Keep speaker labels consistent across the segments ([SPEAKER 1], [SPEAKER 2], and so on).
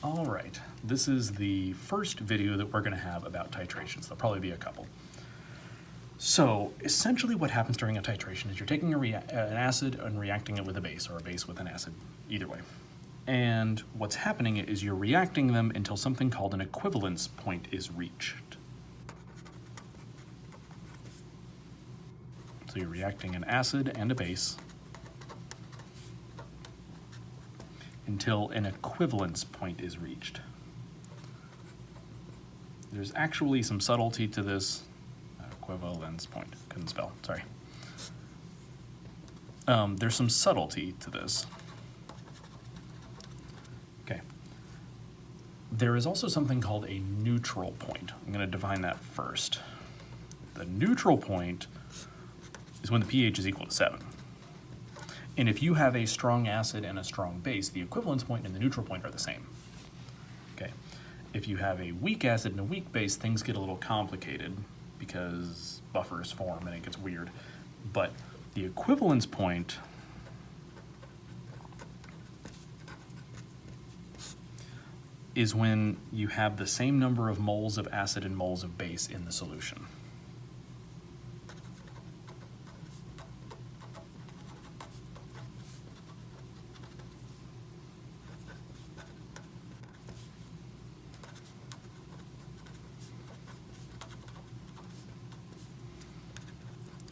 [SPEAKER 1] All right, this is the first video that we're going to have about titrations. There'll probably be a couple. So essentially what happens during a titration is you're taking an acid and reacting it with a base, or a base with an acid, either way. And what's happening is you're reacting them until something called an equivalence point is reached. So you're reacting an acid and a base until an equivalence point is reached. There's actually some subtlety to this. Equivalence point, couldn't spell, sorry. There's some subtlety to this. Okay. There is also something called a neutral point. I'm going to define that first. The neutral point is when the pH is equal to 7. And if you have a strong acid and a strong base, the equivalence point and the neutral point are the same. Okay. If you have a weak acid and a weak base, things get a little complicated because buffers form and it gets weird. But the equivalence point is when you have the same number of moles of acid and moles of base in the solution.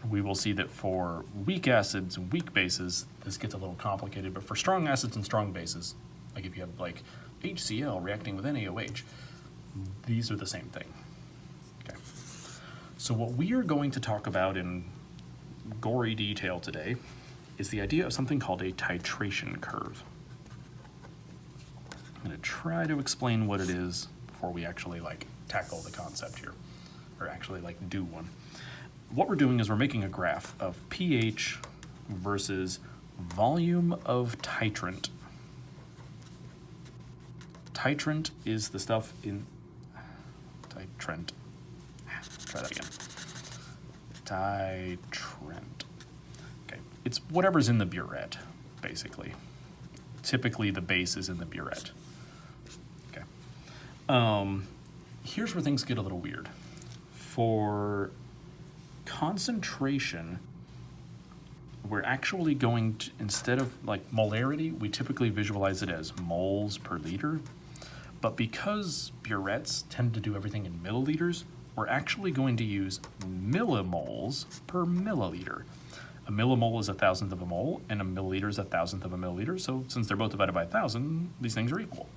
[SPEAKER 1] We will see that for weak acids and weak bases, this gets a little complicated, but for strong acids and strong bases, like if you have like HCl reacting with NaOH, these are the same thing. Okay. So what we are going to talk about in gory detail today is the idea of something called a titration curve. I'm going to try to explain what it is before we actually like tackle the concept here, or actually like do one. What we're doing is we're making a graph of pH versus volume of titrant. Titrant is the stuff in titrant. Try that again. Titrant. Okay, it's whatever's in the burette, basically. Typically, the base is in the burette. Okay. Here's where things get a little weird. For concentration, we're actually going to, instead of like molarity, we typically visualize it as moles per liter. But because burettes tend to do everything in milliliters, we're actually going to use millimoles per milliliter. A millimole is 1,000th of a mole, and a milliliter is 1,000th of a milliliter. So since they're both divided by 1,000, these things are equal.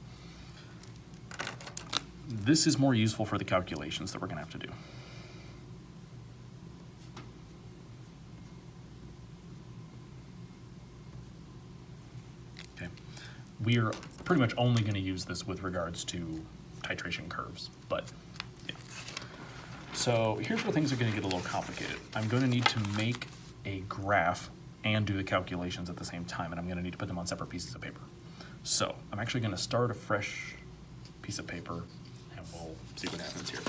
[SPEAKER 1] This is more useful for the calculations that we're going to have to do. We are pretty much only going to use this with regards to titration curves, but yeah. So here's where things are going to get a little complicated. I'm going to need to make a graph and do the calculations at the same time, and I'm going to need to put them on separate pieces of paper. So I'm actually going to start a fresh piece of paper, and we'll see what happens here.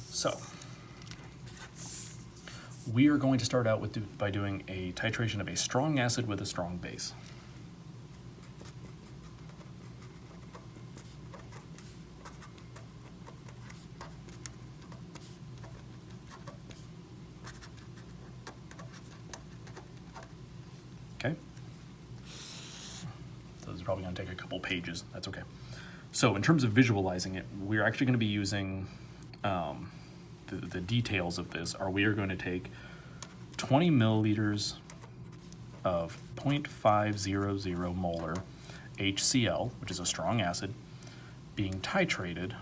[SPEAKER 1] So we are going to start out by doing a titration of a strong acid with a strong base. Okay, so this is probably going to take a couple pages. That's okay. So in terms of visualizing it, we're actually going to be using the details of this. We are going to take 20 milliliters of 0.500 molar HCl, which is a strong acid, being titrated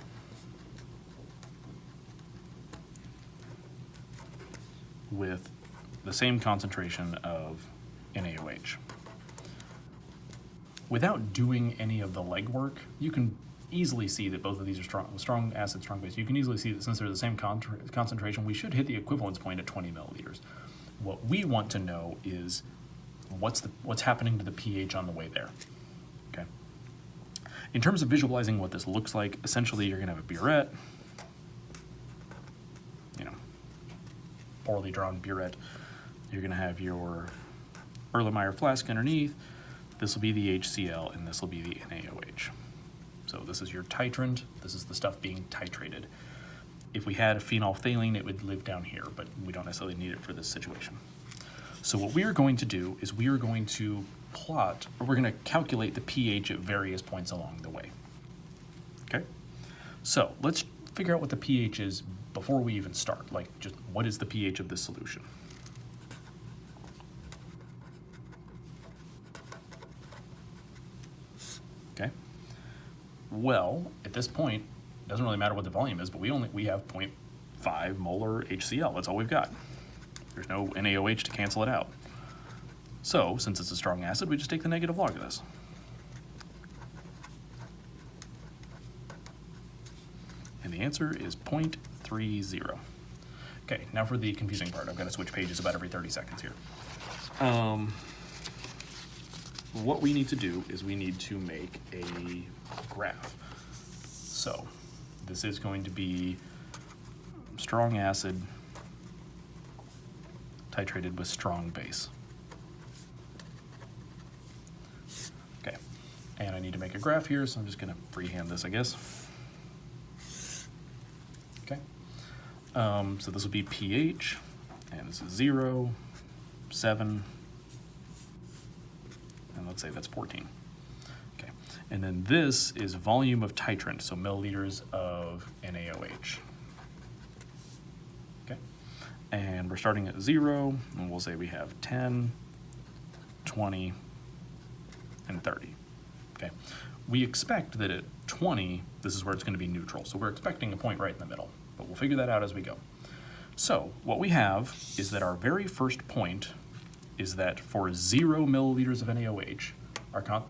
[SPEAKER 1] with the same concentration of NaOH. Without doing any of the legwork, you can easily see that both of these are strong acid, strong base. You can easily see that since they're the same concentration, we should hit the equivalence point at 20 milliliters. What we want to know is what's happening to the pH on the way there. Okay. In terms of visualizing what this looks like, essentially you're going to have a burette, poorly drawn burette. You're going to have your Erlenmeyer flask underneath. This will be the HCl, and this will be the NaOH. So this is your titrant, this is the stuff being titrated. If we had a phenolphthalein, it would live down here, but we don't necessarily need it for this situation. So what we are going to do is we are going to plot, or we're going to calculate the pH at various points along the way. Okay? So let's figure out what the pH is before we even start. Like, just what is the pH of this solution? Okay? Well, at this point, it doesn't really matter what the volume is, but we have 0.5 molar HCl. That's all we've got. There's no NaOH to cancel it out. So, since it's a strong acid, we just take the negative log of this. And the answer is 0.30. Okay, now for the confusing part. I've got to switch pages about every 30 seconds here. What we need to do is we need to make a graph. So, this is going to be strong acid titrated with strong base. Okay, and I need to make a graph here, so I'm just going to freehand this, I guess. Okay, so this will be pH, and this is 0, 7, and let's say that's 14. Okay, and then this is volume of titrant, so milliliters of NaOH. Okay, and we're starting at 0, and we'll say we have 10, 20, and 30. Okay, we expect that at 20, this is where it's going to be neutral, so we're expecting a point right in the middle, but we'll figure that out as we go. So what we have is that our very first point is that for 0 milliliters of NaOH,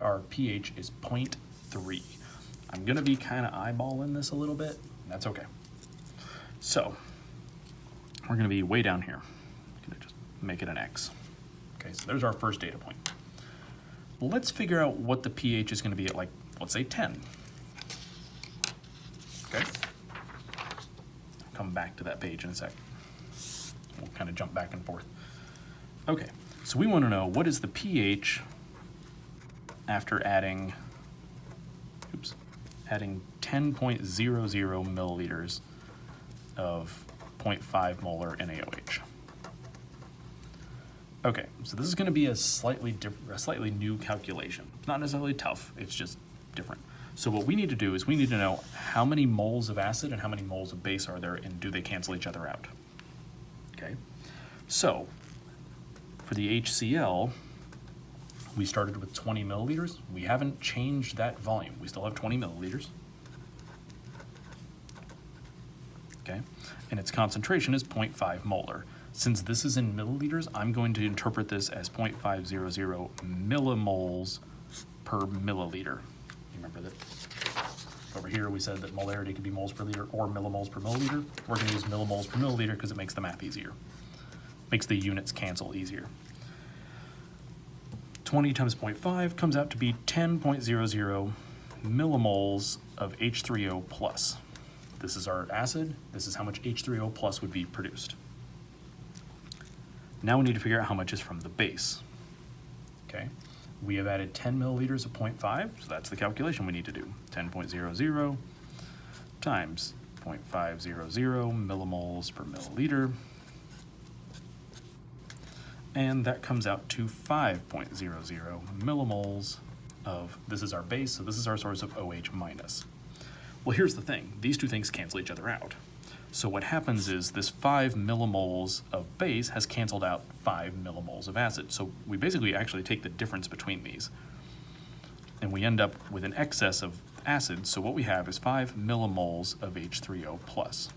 [SPEAKER 1] our pH is 0.3. I'm going to be kind of eyeballing this a little bit, and that's okay. So we're going to be way down here. I'm going to just make it an X. Okay, so there's our first data point. Let's figure out what the pH is going to be at, like, let's say 10. Okay? I'll come back to that page in a sec. We'll kind of jump back and forth. Okay, so we want to know what is the pH after adding 10.00 milliliters of 0.5 molar NaOH. Okay, so this is going to be a slightly new calculation. Not necessarily tough, it's just different. So what we need to do is we need to know how many moles of acid and how many moles of base are there, and do they cancel each other out? Okay, so for the HCl, we started with 20 milliliters. We haven't changed that volume. We still have 20 milliliters. Okay, and its concentration is 0.5 molar. Since this is in milliliters, I'm going to interpret this as 0.500 millimoles per milliliter. You remember that? Over here we said that molarity could be moles per liter or millimoles per milliliter. We're going to use millimoles per milliliter because it makes the math easier. Makes the units cancel easier. 20 times 0.5 comes out to be 10.00 millimoles of H3O plus. This is our acid. This is how much H3O plus would be produced. Now we need to figure out how much is from the base. Okay, we have added 10 milliliters of 0.5, so that's the calculation we need to do. 10.00 times 0.500 millimoles per milliliter. And that comes out to 5.00 millimoles of, this is our base, so this is our source of OH minus. Well, here's the thing. These two things cancel each other out. So what happens is this 5 millimoles of base has canceled out 5 millimoles of acid. So we basically actually take the difference between these. And we end up with an excess of acid. So what we have is 5 millimoles of H3O plus.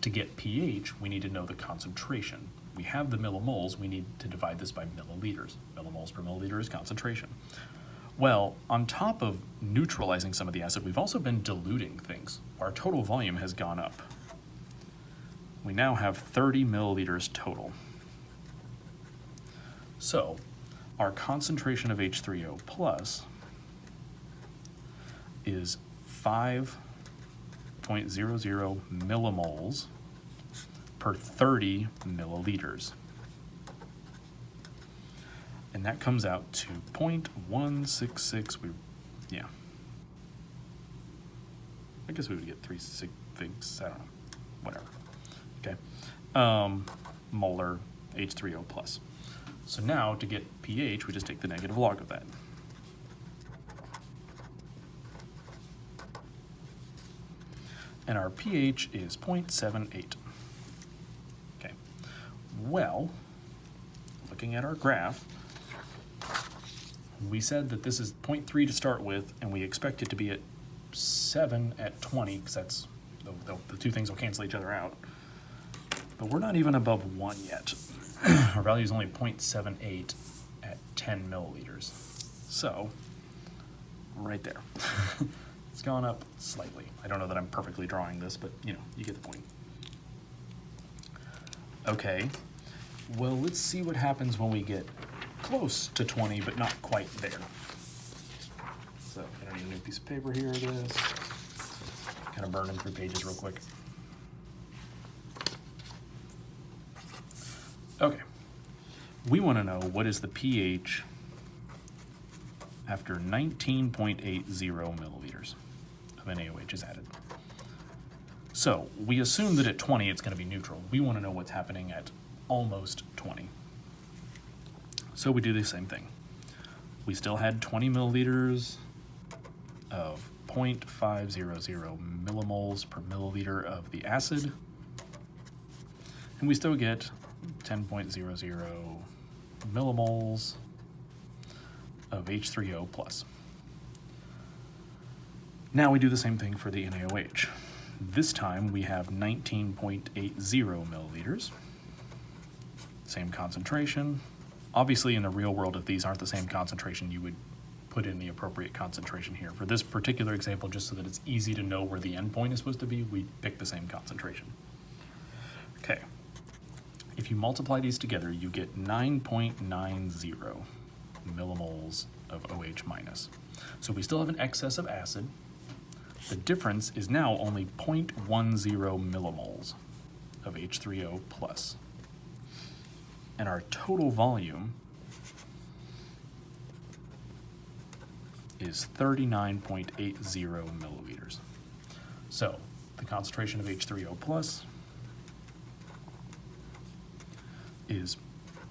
[SPEAKER 1] To get pH, we need to know the concentration. We have the millimoles, we need to divide this by milliliters. Millimoles per milliliter is concentration. Well, on top of neutralizing some of the acid, we've also been diluting things. Our total volume has gone up. We now have 30 milliliters total. So, our concentration of H3O plus is 5.00 millimoles per 30 milliliters. And that comes out to 0.166, I guess we would get 3 sig figs, I don't know, whatever. Okay, molar H3O plus. So now to get pH, we just take the negative log of that. And our pH is 0.78. Okay, well, looking at our graph, we said that this is 0.3 to start with, and we expect it to be at 7 at 20, because that's the two things will cancel each other out. But we're not even above 1 yet. Our value is only 0.78 at 10 milliliters. So, right there. It's gone up slightly. I don't know that I'm perfectly drawing this, but you know, you get the point. Okay, well, let's see what happens when we get close to 20, but not quite there. So, I don't need a new piece of paper here, this. Kind of burning through pages real quick. Okay, we want to know what is the pH after 19.80 milliliters of NaOH is added. So we assume that at 20 it's going to be neutral. We want to know what's happening at almost 20. So we do the same thing. We still had 20 milliliters of 0.500 millimoles per milliliter of the acid, and we still get 10.00 millimoles of H3O plus. Now we do the same thing for the NaOH. This time we have 19.80 milliliters, same concentration. Obviously in the real world, if these aren't the same concentration, you would put in the appropriate concentration here. For this particular example, just so that it's easy to know where the endpoint is supposed to be, we pick the same concentration. Okay. If you multiply these together, you get 9.90 millimoles of OH minus. So we still have an excess of acid. The difference is now only 0.10 millimoles of H3O plus. And our total volume is 39.80 milliliters. So the concentration of H3O plus is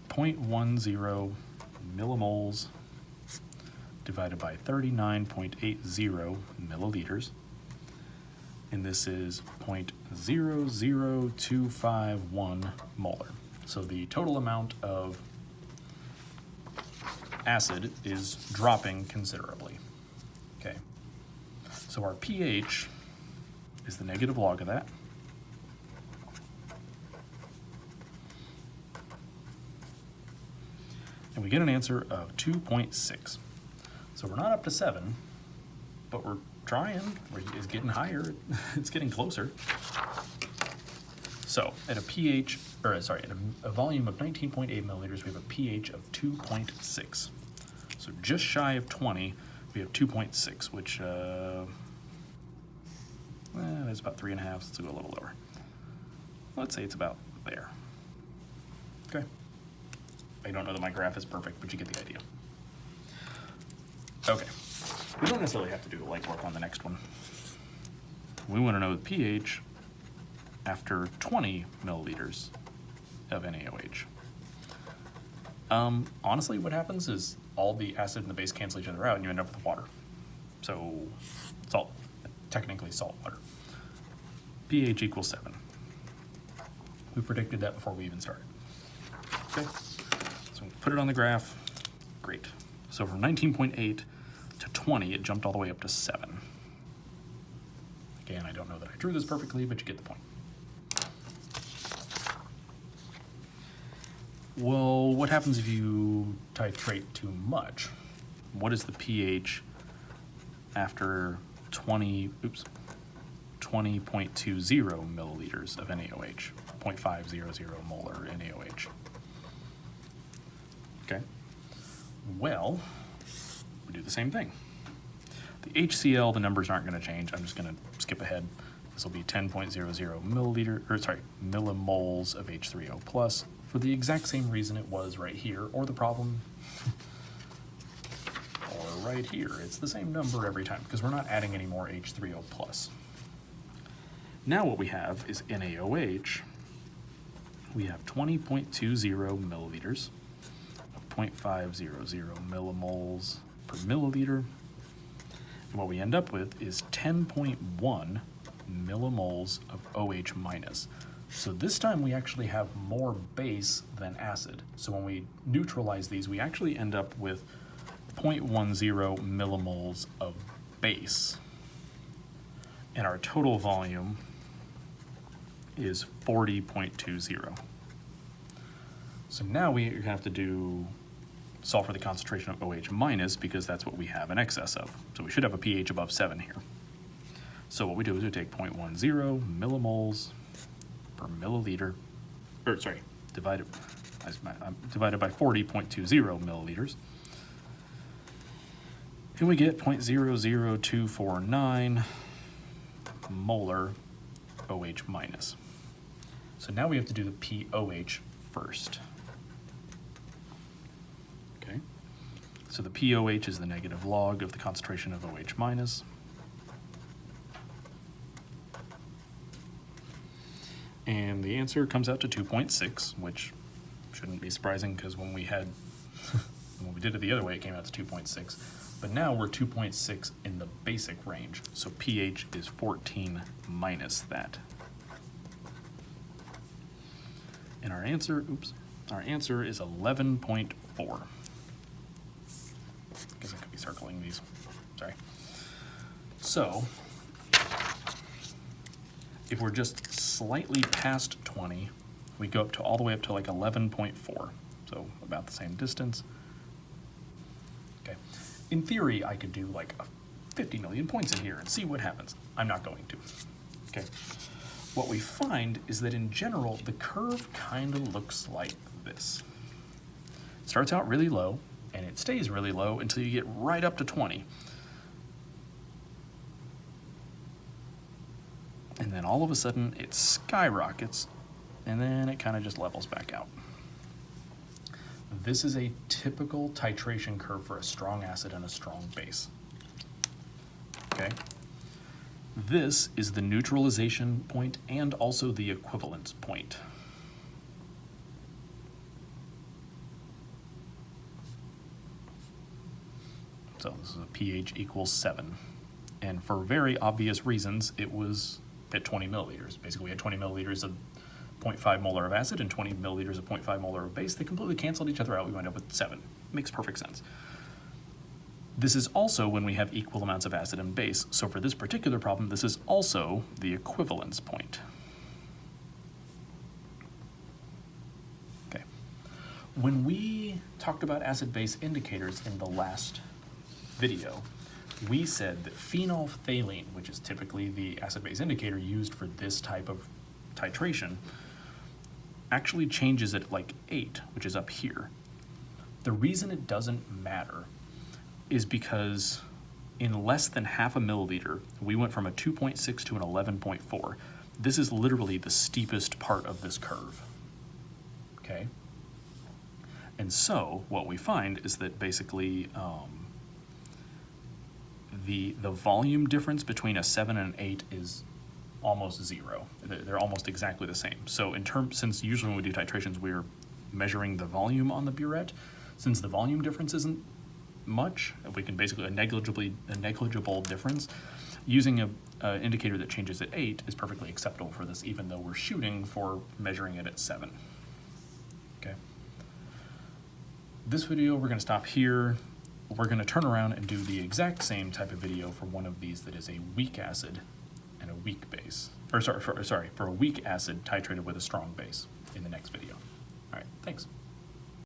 [SPEAKER 1] 0.10 millimoles divided by 39.80 milliliters, and this is 0.00251 molar. So the total amount of acid is dropping considerably. Okay, so our pH is the negative log of that. And we get an answer of 2.6. So we're not up to 7, but we're trying. It's getting higher. It's getting closer. So at a pH, or sorry, at a volume of 19.8 milliliters, we have a pH of 2.6. So just shy of 20, we have 2.6, which that's about 3.5, so let's go a little lower. Let's say it's about there. Okay. I don't know that my graph is perfect, but you get the idea. Okay, we don't necessarily have to do the legwork on the next one. We want to know the pH after 20 milliliters of NaOH. Honestly, what happens is all the acid and the base cancel each other out, and you end up with water. So, salt, technically salt water. pH equals 7. We predicted that before we even started. Okay. So put it on the graph, great. So from 19.8 to 20, it jumped all the way up to 7. Again, I don't know that I drew this perfectly, but you get the point. Well, what happens if you titrate too much? What is the pH after 20.20 milliliters of NaOH, 0.500 molar NaOH? Okay, well, we do the same thing. The HCl, the numbers aren't going to change. I'm just going to skip ahead. This will be 10.00 millimoles of H3O plus for the exact same reason it was right here, or the problem, or right here. It's the same number every time because we're not adding any more H3O plus. Now what we have is NaOH, we have 20.20 milliliters of 0.500 millimoles per milliliter. And what we end up with is 10.1 millimoles of OH minus. So this time we actually have more base than acid. So when we neutralize these, we actually end up with 0.10 millimoles of base. And our total volume is 40.20. So now we have to solve for the concentration of OH minus because that's what we have in excess of. So we should have a pH above 7 here. So what we do is we take 0.10 millimoles per milliliter, divided by 40.20 milliliters. And we get 0.00249 molar OH minus. So now we have to do the pOH first. Okay, so the pOH is the negative log of the concentration of OH minus. And the answer comes out to 2.6, which shouldn't be surprising because when we did it the other way, it came out to 2.6. But now we're 2.6 in the basic range, so pH is 14 minus that. And our answer is 11.4. Guess I could be circling these, sorry. So, if we're just slightly past 20, we go all the way up to like 11.4, so about the same distance. Okay. In theory, I could do like 50 million points in here and see what happens. I'm not going to. Okay. What we find is that in general, the curve kind of looks like this. It starts out really low, and it stays really low until you get right up to 20. And then all of a sudden, it skyrockets, and then it kind of just levels back out. This is a typical titration curve for a strong acid and a strong base. Okay? This is the neutralization point and also the equivalence point. So this is a pH equals 7. And for very obvious reasons, it was at 20 milliliters. Basically, we had 20 milliliters of 0.5 molar of acid and 20 milliliters of 0.5 molar of base. They completely canceled each other out. We wind up with 7. Makes perfect sense. This is also when we have equal amounts of acid and base. So for this particular problem, this is also the equivalence point. Okay. When we talked about acid-base indicators in the last video, we said that phenolphthalein, which is typically the acid-base indicator used for this type of titration, actually changes at like 8, which is up here. The reason it doesn't matter is because in less than half a milliliter, we went from a 2.6 to an 11.4. This is literally the steepest part of this curve, okay? And so what we find is that basically the volume difference between a 7 and an 8 is almost 0. They're almost exactly the same. So since usually when we do titrations, we're measuring the volume on the burette, since the volume difference isn't much, we can basically a negligible difference, using an indicator that changes at 8 is perfectly acceptable for this, even though we're shooting for measuring it at 7. Okay. This video, we're going to stop here. We're going to turn around and do the exact same type of video for one of these that is a weak acid and a weak base. Or for a weak acid titrated with a strong base in the next video. All right, thanks.